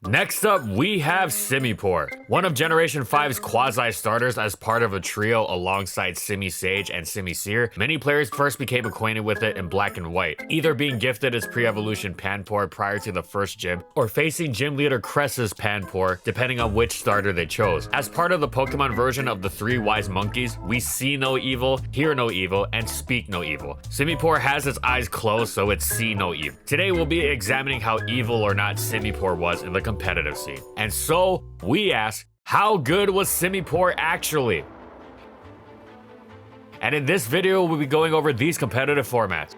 Next up, we have Simipour, one of Generation 5's quasi-starters as part of a trio alongside Simi Sage and Simi Seer. Many players first became acquainted with it in black and white, either being gifted its pre-evolution Panpour prior to the first gym, or facing gym leader Cress's Panpour, depending on which starter they chose. As part of the Pokemon version of the three wise monkeys, we see no evil, hear no evil, and speak no evil. Simipour has its eyes closed, so it see no evil. Today we'll be examining how evil or not Simipour was in the competitive scene. And so, we ask, how good was Simipour actually? And in this video, we'll be going over these competitive formats.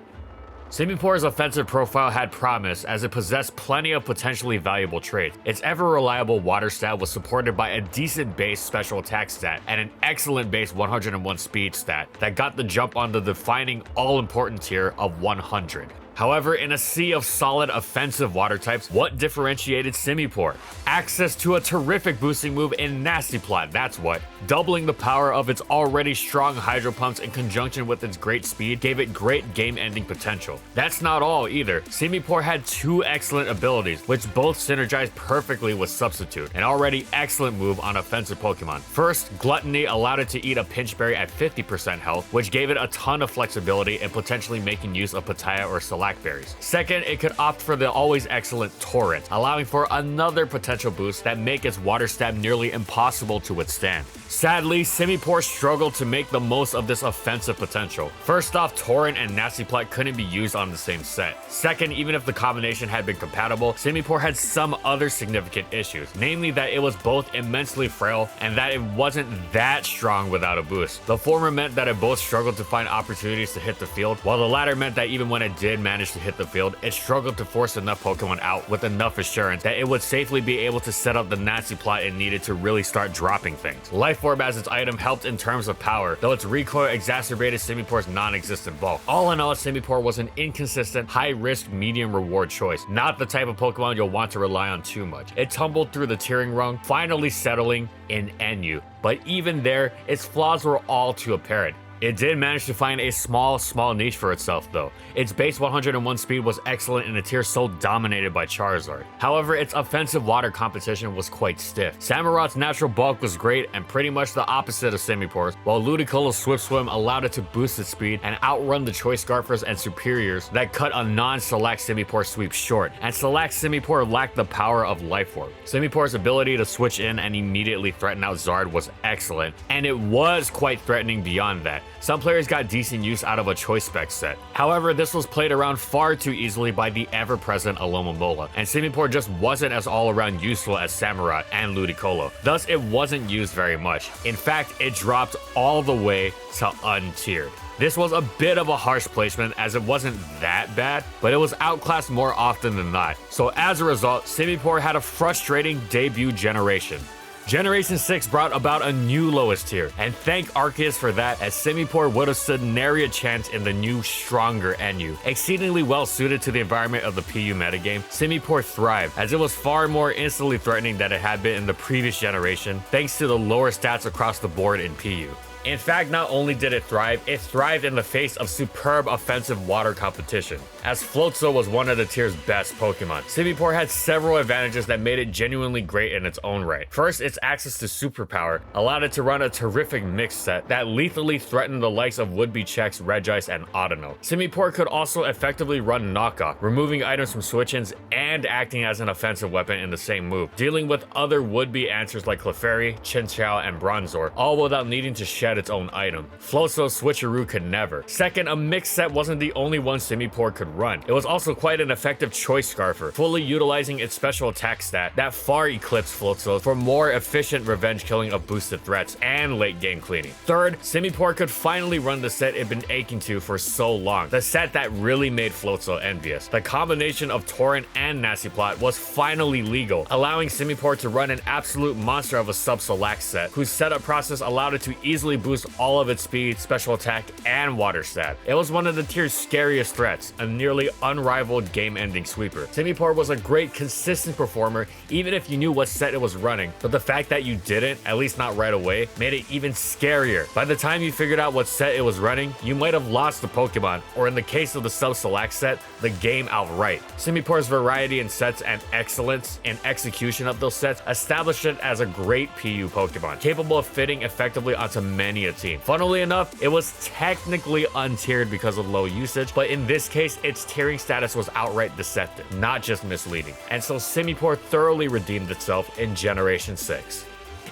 Simipour's offensive profile had promise as it possessed plenty of potentially valuable traits. Its ever-reliable water stat was supported by a decent base special attack stat and an excellent base 101 speed stat that got the jump on the defining all-important tier of 100. However, in a sea of solid offensive water types, what differentiated Simipour? Access to a terrific boosting move in Nasty Plot, that's what. Doubling the power of its already strong Hydro Pumps in conjunction with its great speed gave it great game-ending potential. That's not all either. Simipour had two excellent abilities, which both synergized perfectly with Substitute, an already excellent move on offensive Pokemon. First, Gluttony allowed it to eat a Pinch Berry at 50% health, which gave it a ton of flexibility in potentially making use of Pataya or Select Blackberries. Second, it could opt for the always excellent Torrent, allowing for another potential boost that make its water stab nearly impossible to withstand. Sadly, Simipour struggled to make the most of this offensive potential. First off, Torrent and Nasty Plot couldn't be used on the same set. Second, even if the combination had been compatible, Simipour had some other significant issues, namely that it was both immensely frail and that it wasn't that strong without a boost. The former meant that it both struggled to find opportunities to hit the field, while the latter meant that even when it did manage to hit the field, it struggled to force enough Pokemon out with enough assurance that it would safely be able to set up the Nasty Plot it needed to really start dropping things. Life Orb as its item helped in terms of power, though its recoil exacerbated Simipour's non-existent bulk. All in all, Simipour was an inconsistent, high-risk, medium-reward choice, not the type of Pokemon you'll want to rely on too much. It tumbled through the tiering rung, finally settling in NU, but even there, its flaws were all too apparent. It did manage to find a small niche for itself though. Its base 101 speed was excellent in a tier so dominated by Charizard. However, its offensive water competition was quite stiff. Samurot's natural bulk was great and pretty much the opposite of Simipour's, while Ludicolo's Swift Swim allowed it to boost its speed and outrun the Choice Scarfers and Superiors that cut a non-Select Simipour sweep short, and Select Simipour lacked the power of Life Orb. Simipour's ability to switch in and immediately threaten out Zard was excellent, and it was quite threatening beyond that. Some players got decent use out of a Choice Spec set. However, this was played around far too easily by the ever-present Alomomola, and Simipour just wasn't as all-around useful as Samurott and Ludicolo. Thus, it wasn't used very much. In fact, it dropped all the way to untiered. This was a bit of a harsh placement as it wasn't that bad, but it was outclassed more often than not. So as a result, Simipour had a frustrating debut generation. Generation 6 brought about a new lowest tier, and thank Arceus for that, as Simipour would have stood nary a chance in the new, stronger NU. Exceedingly well suited to the environment of the PU metagame, Simipour thrived, as it was far more instantly threatening than it had been in the previous generation, thanks to the lower stats across the board in PU. In fact, not only did it thrived in the face of superb offensive water competition, as Floatzel was one of the tier's best Pokemon. Simipour had several advantages that made it genuinely great in its own right. First, its access to superpower allowed it to run a terrific mix set that lethally threatened the likes of would-be Chex, Regice, and Audino. Simipour could also effectively run knockoff, removing items from switch-ins and acting as an offensive weapon in the same move, dealing with other would-be answers like Clefairy, Chinchou, and Bronzor, all without needing to shed its own item. Floatzel's Switcheroo could never. Second, a mix set wasn't the only one Simipour could run. It was also quite an effective Choice Scarfer, fully utilizing its special attack stat that far eclipsed Floatzel for more efficient revenge killing of boosted threats and late game cleaning. Third, Simipour could finally run the set it'd been aching to for so long, the set that really made Floatzel envious. The combination of Torrent and Nasty Plot was finally legal, allowing Simipour to run an absolute monster of a sub-select set, whose setup process allowed it to easily boost all of its speed, special attack, and water stat. It was one of the tier's scariest threats, a nearly unrivaled game-ending sweeper. Simipour was a great, consistent performer, even if you knew what set it was running, but the fact that you didn't, at least not right away, made it even scarier. By the time you figured out what set it was running, you might have lost the Pokemon, or in the case of the sub-select set, the game outright. Simipour's variety in sets and excellence in execution of those sets established it as a great PU Pokemon, capable of fitting effectively onto many a team. Funnily enough, it was technically untiered because of low usage, but in this case, its tiering status was outright deceptive, not just misleading. And so Simipour thoroughly redeemed itself in Generation 6.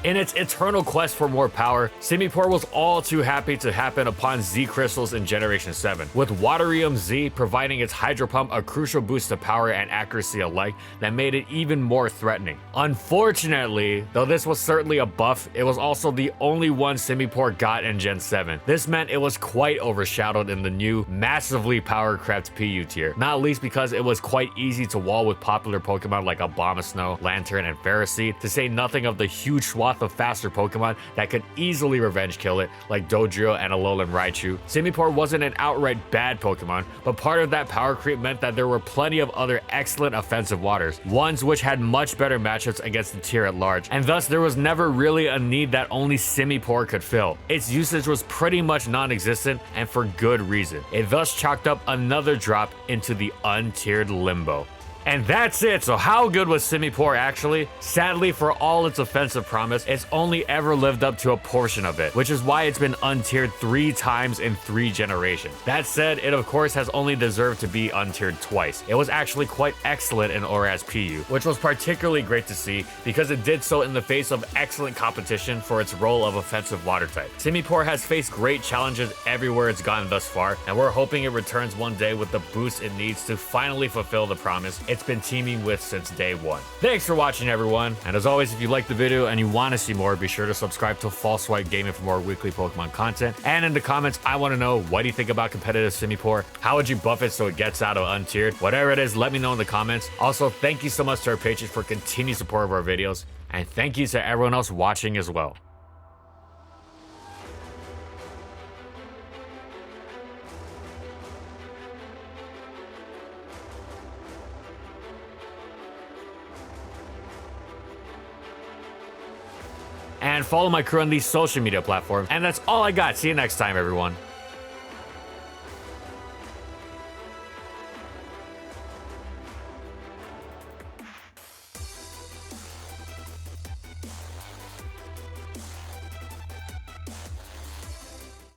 In its eternal quest for more power, Simipour was all too happy to happen upon Z Crystals in Generation 7, with Waterium Z providing its Hydro Pump a crucial boost to power and accuracy alike that made it even more threatening. Unfortunately, though this was certainly a buff, it was also the only one Simipour got in Gen 7. This meant it was quite overshadowed in the new, massively power-crept PU tier, not least because it was quite easy to wall with popular Pokemon like Abomasnow, Lantern, and Ferroseed, to say nothing of the huge swath of faster Pokemon that could easily revenge kill it, like Dodrio and Alolan Raichu. Simipour wasn't an outright bad Pokemon, but part of that power creep meant that there were plenty of other excellent offensive waters, ones which had much better matchups against the tier at large, and thus there was never really a need that only Simipour could fill. Its usage was pretty much non-existent, and for good reason. It thus chalked up another drop into the untiered limbo. And that's it. So how good was Simipour actually? Sadly, for all its offensive promise, it's only ever lived up to a portion of it, which is why it's been untiered 3 times in 3 generations. That said, it of course has only deserved to be untiered twice. It was actually quite excellent in ORAS PU, which was particularly great to see because it did so in the face of excellent competition for its role of offensive water type. Simipour has faced great challenges everywhere it's gone thus far, and we're hoping it returns one day with the boost it needs to finally fulfill the promise it's been teaming with since day one. Thanks for watching, everyone, and as always, if you liked the video and you want to see more, be sure to subscribe to False Swipe Gaming for more weekly Pokemon content. And in the comments, I want to know, what do you think about competitive Simipour? How would you buff it so it gets out of untiered? Whatever it is, let me know in the comments. Also, thank you so much to our patrons for continued support of our videos, and thank you to everyone else watching as well. And follow my crew on these social media platforms. And that's all I got. See you next time, everyone.